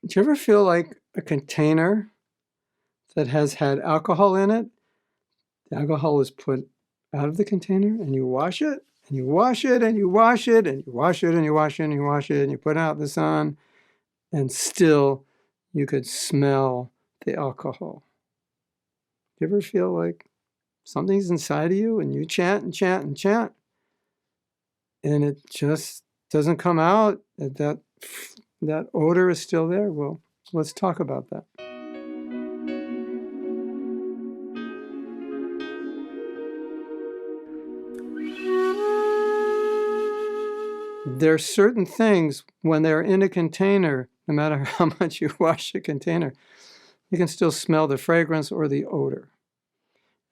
Do you ever feel like a container that has had alcohol in it? The alcohol is put out of the container and you wash it and you wash it and you wash it and you wash it and you wash it and you wash it and you put it out in the sun and still you could smell the alcohol. Do you ever feel like something's inside of you and you chant and chant and chant and it just doesn't come out? That odor is still there? Well, let's talk about that. There are certain things when they're in a container, no matter how much you wash the container, you can still smell the fragrance or the odor.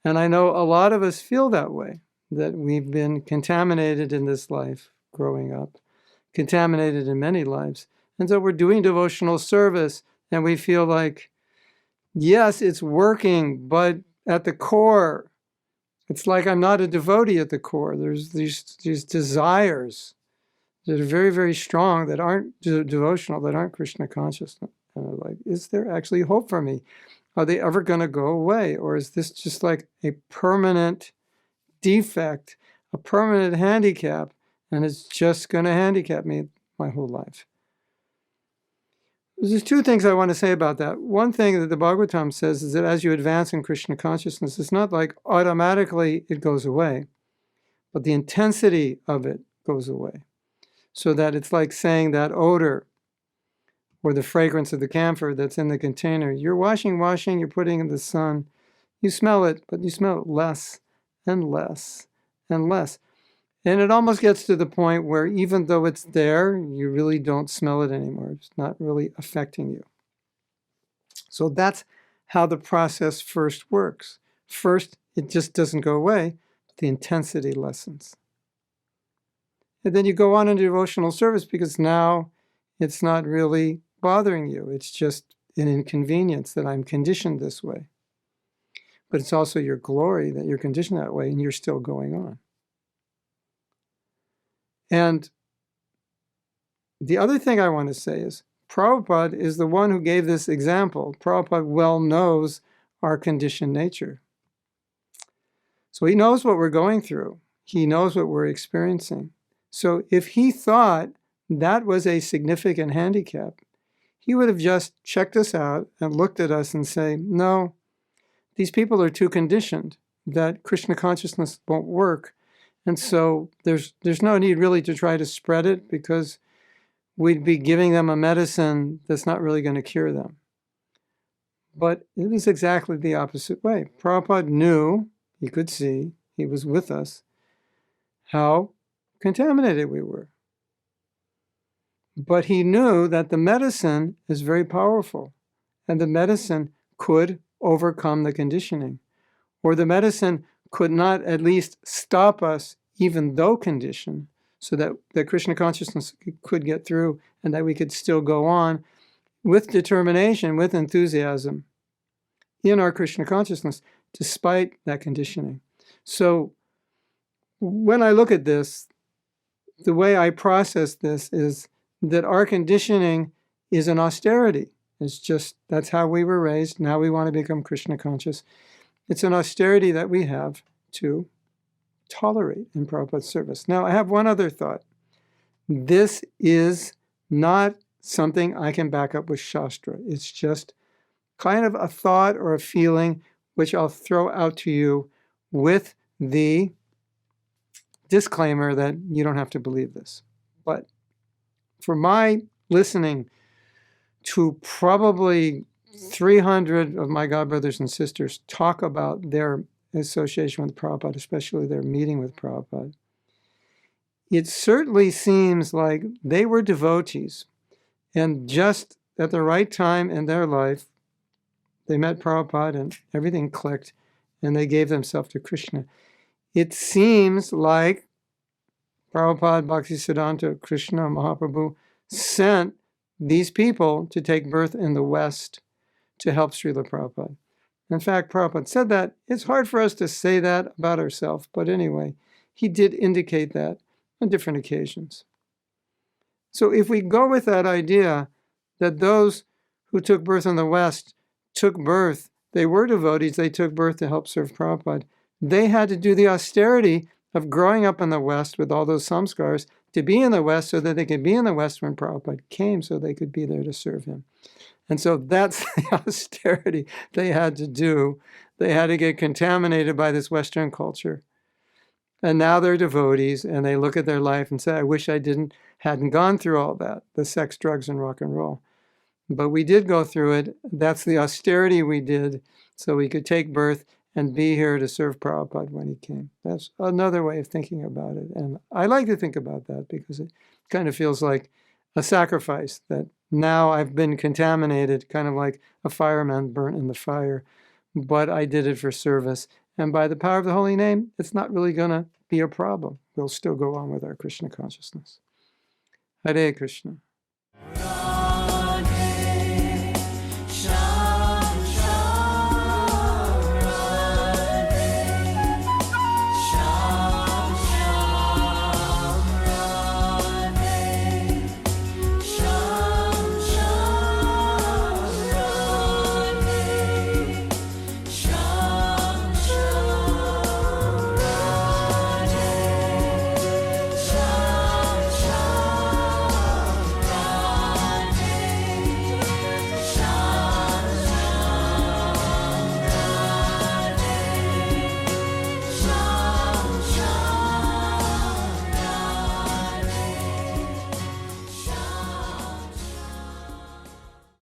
And I know a lot of us feel that way, that we've been contaminated in this life growing up, contaminated in many lives. And so we're doing devotional service and we feel like, yes, it's working, but at the core, it's like I'm not a devotee at the core. There's these desires that are very, very strong, that aren't devotional, that aren't Krishna conscious. Like, is there actually hope for me? Are they ever going to go away? Or is this just like a permanent defect, a permanent handicap, and it's just going to handicap me my whole life? There's two things I want to say about that. One thing that the Bhagavatam says is that as you advance in Krishna consciousness, it's not like automatically it goes away, but the intensity of it goes away. So that it's like saying that odor or the fragrance of the camphor that's in the container. You're washing, you're putting in the sun. You smell it, but you smell it less and less and less. And it almost gets to the point where even though it's there, you really don't smell it anymore. It's not really affecting you. So that's how the process first works. First, it just doesn't go away, but the intensity lessens. And then you go on into devotional service because now it's not really bothering you. It's just an inconvenience that I'm conditioned this way. But it's also your glory that you're conditioned that way and you're still going on. And the other thing I want to say is Prabhupada is the one who gave this example. Prabhupada well knows our conditioned nature. So he knows what we're going through. He knows what we're experiencing. So if he thought that was a significant handicap, he would have just checked us out and looked at us and say, no, these people are too conditioned, that Krishna consciousness won't work. And so there's no need really to try to spread it because we'd be giving them a medicine that's not really going to cure them. But it was exactly the opposite way. Prabhupada knew, he could see, he was with us, how contaminated we were. But he knew that the medicine is very powerful and the medicine could overcome the conditioning, or the medicine could not at least stop us even though conditioned, so that Krishna consciousness could get through and that we could still go on with determination, with enthusiasm in our Krishna consciousness, despite that conditioning. So when I look at this, the way I process this is that our conditioning is an austerity. It's just, that's how we were raised. Now we want to become Krishna conscious. It's an austerity that we have to tolerate in Prabhupada's service. Now, I have one other thought. This is not something I can back up with Shastra. It's just kind of a thought or a feeling which I'll throw out to you with the disclaimer that you don't have to believe this. But for my listening to probably 300 of my godbrothers and sisters talk about their association with Prabhupada, especially their meeting with Prabhupada, it certainly seems like they were devotees, and just at the right time in their life, they met Prabhupada and everything clicked, and they gave themselves to Krishna. It seems like Prabhupada, Bhaktisiddhanta, Krishna, Mahaprabhu sent these people to take birth in the West to help Srila Prabhupada. In fact, Prabhupada said that. It's hard for us to say that about ourselves, but anyway, he did indicate that on different occasions. So if we go with that idea that those who took birth in the West took birth. They were devotees. They took birth to help serve Prabhupada. They had to do the austerity of growing up in the West with all those samskars to be in the West so that they could be in the West when Prabhupada came so they could be there to serve him. And so that's the austerity they had to do. They had to get contaminated by this Western culture. And now they're devotees, and they look at their life and say, I wish I hadn't gone through all that, the sex, drugs, and rock and roll. But we did go through it. That's the austerity we did so we could take birth and be here to serve Prabhupada when he came. That's another way of thinking about it. And I like to think about that because it kind of feels like a sacrifice that now I've been contaminated, kind of like a fireman burnt in the fire, but I did it for service. And by the power of the holy name, it's not really going to be a problem. We'll still go on with our Krishna consciousness. Hare Krishna.